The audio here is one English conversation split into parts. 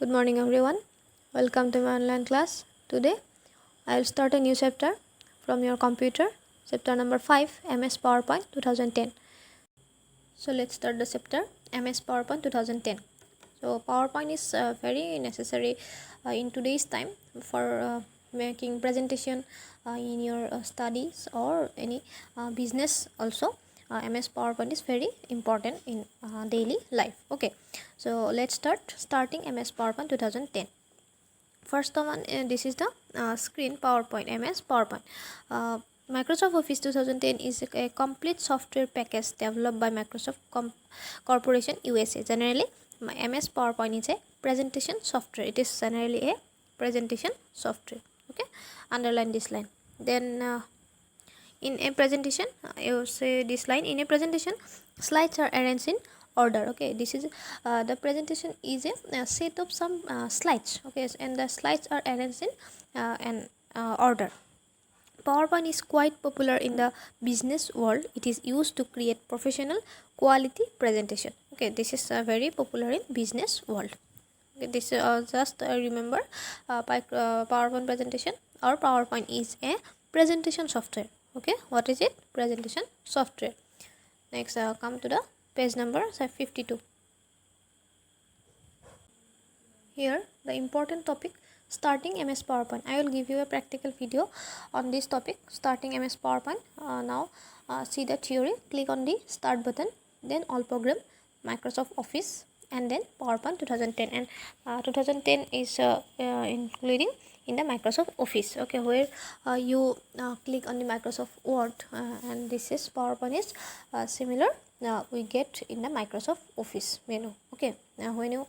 Good morning, everyone. Welcome to my online class. Today, I will start a new chapter from your computer, chapter number 5, MS PowerPoint 2010. So, let's start the chapter MS PowerPoint 2010. So, PowerPoint is very necessary in today's time for making presentation in your studies or any business also. MS PowerPoint is very important in daily life. Okay, so let's starting MS PowerPoint 2010. First one, this is the screen PowerPoint, MS PowerPoint. Microsoft Office 2010 is a complete software package developed by Microsoft Corporation USA. Generally, MS PowerPoint is a presentation software. It is generally a presentation software. Okay, underline this line. Then in a presentation, you say this line. In a presentation, slides are arranged in order. Okay, this is the presentation is a set of some slides. Okay, and the slides are arranged in an order. PowerPoint is quite popular in the business world. It is used to create professional quality presentation. Okay, this is very popular in business world. Okay, this just remember PowerPoint presentation or PowerPoint is a presentation software. Okay, what is it? Presentation software. Next, come to the page number 52. Here, the important topic, starting MS PowerPoint. I will give you a practical video on this topic, starting MS PowerPoint. Now, see the theory. Click on the start button, then all program, Microsoft Office, and then PowerPoint 2010. And 2010 is including in the Microsoft Office. Okay, where you click on the Microsoft Word, and this is PowerPoint is similar. Now we get in the Microsoft Office menu. Okay, now when you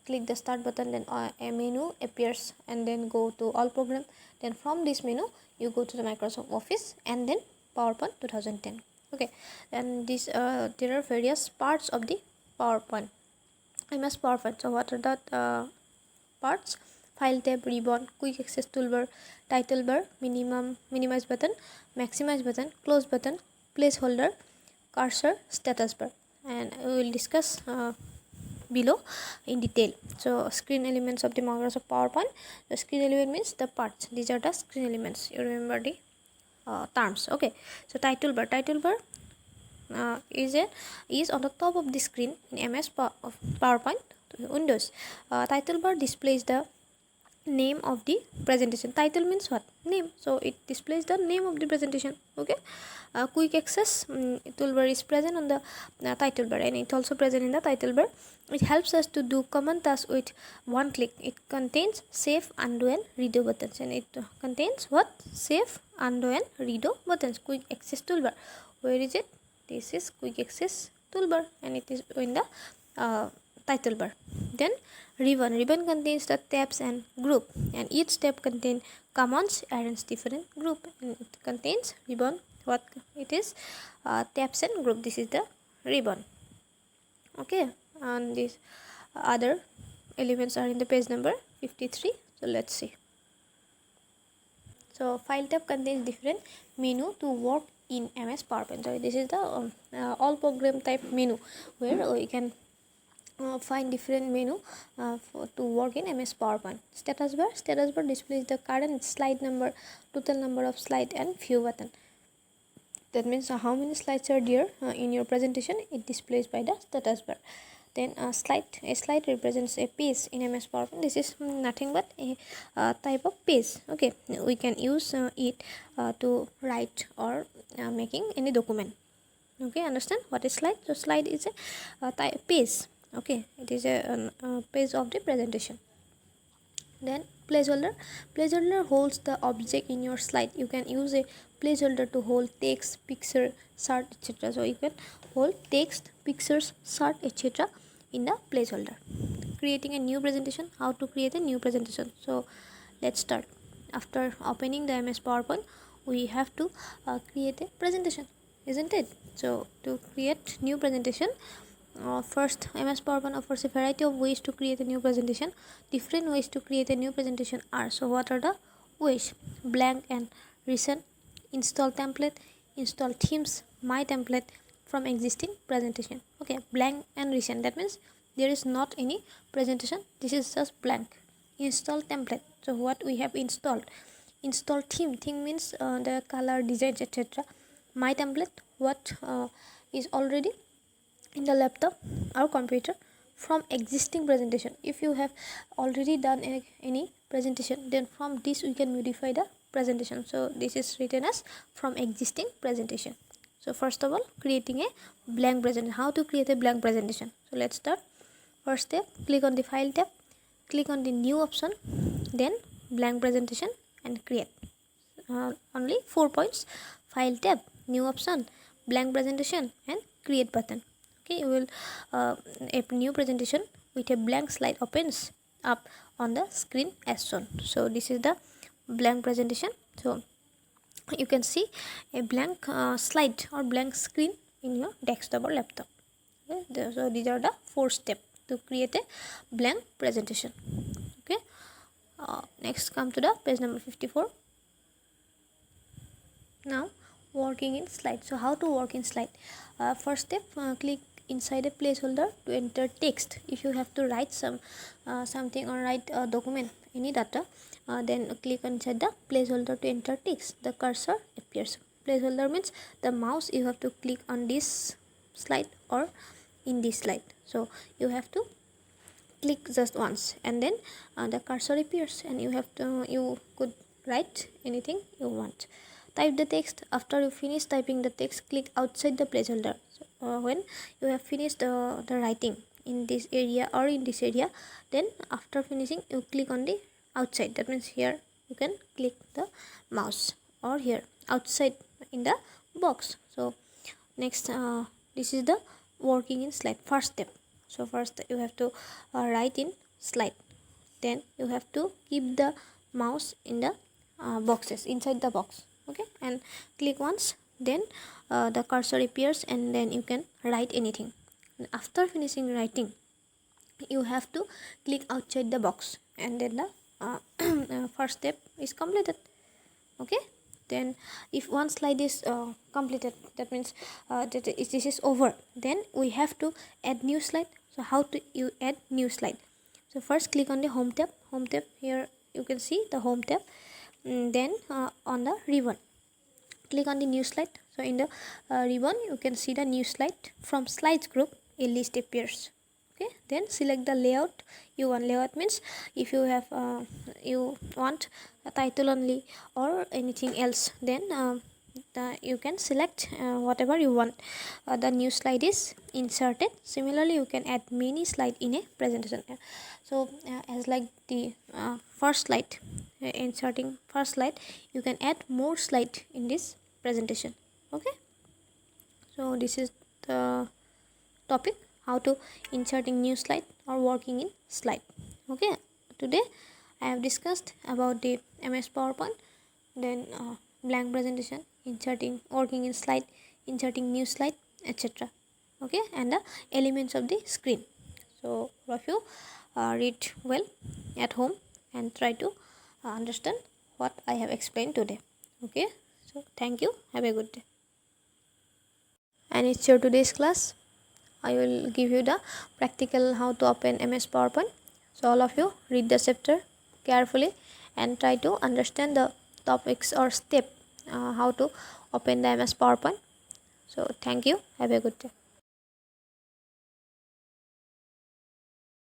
click the start button, then a menu appears, and then go to all program. Then from this menu you go to the Microsoft Office and then PowerPoint 2010. Okay, and this there are various parts of the PowerPoint, MS PowerPoint. So what are the parts? File tab, ribbon, quick access toolbar, title bar, minimize button, maximize button, close button, placeholder, cursor, status bar, and we will discuss below in detail. So screen elements of the Microsoft PowerPoint. The screen element means the parts. These are the screen elements. You remember the terms. Okay, so title bar is on the top of the screen in MS PowerPoint Windows. Title bar displays the name of the presentation. Title means what? Name. So it displays the name of the presentation. Okay, quick access toolbar is present on the title bar, and it also present in the title bar. It helps us to do common tasks with one click. It contains save, undo, and redo buttons, and it contains what? Save, undo, and redo buttons. Quick access toolbar, where is it? This is quick access toolbar, and it is in the title bar. Then ribbon contains the tabs and group, and each tab contains commands arranged different group, and it contains ribbon. What it is? Tabs and group. This is the ribbon. Okay, and these other elements are in the page number 53. So let's see. So file tab contains different menu to work in MS PowerPoint. So this is the all program type menu, where we can find different menu to work in MS PowerPoint. Status bar displays the current slide number, total number of slide, and view button. That means how many slides are there in your presentation. It displays by the status bar. Then a slide represents a page in MS PowerPoint. This is nothing but a type of page. Okay, we can use it to write or making any document. Okay, understand what is slide? So slide is a type page. Okay, it is a page of the presentation. Then placeholder holds the object in your slide. You can use a placeholder to hold text, picture, chart, etc. So you can hold text, pictures, chart, etc. in the placeholder. Creating a new presentation. How to create a new presentation? So let's start. After opening the MS PowerPoint, we have to create a presentation, isn't it? So to create new presentation, first, MS PowerPoint offers a variety of ways to create a new presentation. Different ways to create a new presentation are, so what are the ways? Blank and recent, install template, install themes, my template from existing presentation. Okay, blank and recent, that means there is not any presentation. This is just blank. Install template. So what we have installed? Install theme. Theme means the color, designs, etc. My template, what is already in the laptop or computer from existing presentation. If you have already done any presentation, then from this we can modify the presentation. So this is written as from existing presentation. So first of all, creating a blank presentation. How to create a blank presentation? So let's start. First step, click on the file tab, click on the new option, then blank presentation and create. Only 4 points: file tab, new option, blank presentation and create button. Okay, you will a new presentation with a blank slide opens up on the screen as shown. So this is the blank presentation. So you can see a blank slide or blank screen in your desktop or laptop. Okay, so these are the 4 steps to create a blank presentation. Okay, next come to the page number 54. Now working in slide. So how to work in slide? First step, click inside a placeholder to enter text. If you have to write something or write a document, any data, then click inside the placeholder to enter text. The cursor appears. Placeholder means the mouse you have to click on this slide or in this slide. So you have to click just once and then the cursor appears and you could write anything you want. Type the text. After you finish typing the text, click outside the placeholder. So, when you have finished the writing in this area or in this area, then after finishing you click on the outside. That means here you can click the mouse or here outside in the box. So next, this is the working in slide, first step. So first you have to write in slide, then you have to keep the mouse in the boxes, inside the box. Okay, and click once, then the cursor appears and then you can write anything. And after finishing writing, you have to click outside the box and then the first step is completed. Okay, then if one slide is completed, that means this is over, then we have to add new slide. So how to you add new slide? So first click on the home tab. Here you can see the home tab. Then on the ribbon, click on the new slide. So in the ribbon you can see the new slide. From slides group a list appears. Okay, then select the layout you want. Layout means if you have you want a title only or anything else, then you can select whatever you want. The new slide is inserted. Similarly, you can add many slide in a presentation. So as like the first slide, inserting first slide, you can add more slide in this presentation. Okay, so this is the topic, how to inserting new slide or working in slide. Okay, today I have discussed about the MS PowerPoint, then blank presentation, inserting, working in slide, inserting new slide, etc. Okay, and the elements of the screen. So all of you read well at home and try to understand what I have explained today. Okay, so thank you, have a good day. And it's your today's class. I will give you the practical how to open MS PowerPoint. So all of you read the chapter carefully and try to understand the topics or step how to open the MS PowerPoint. So thank you, have a good day.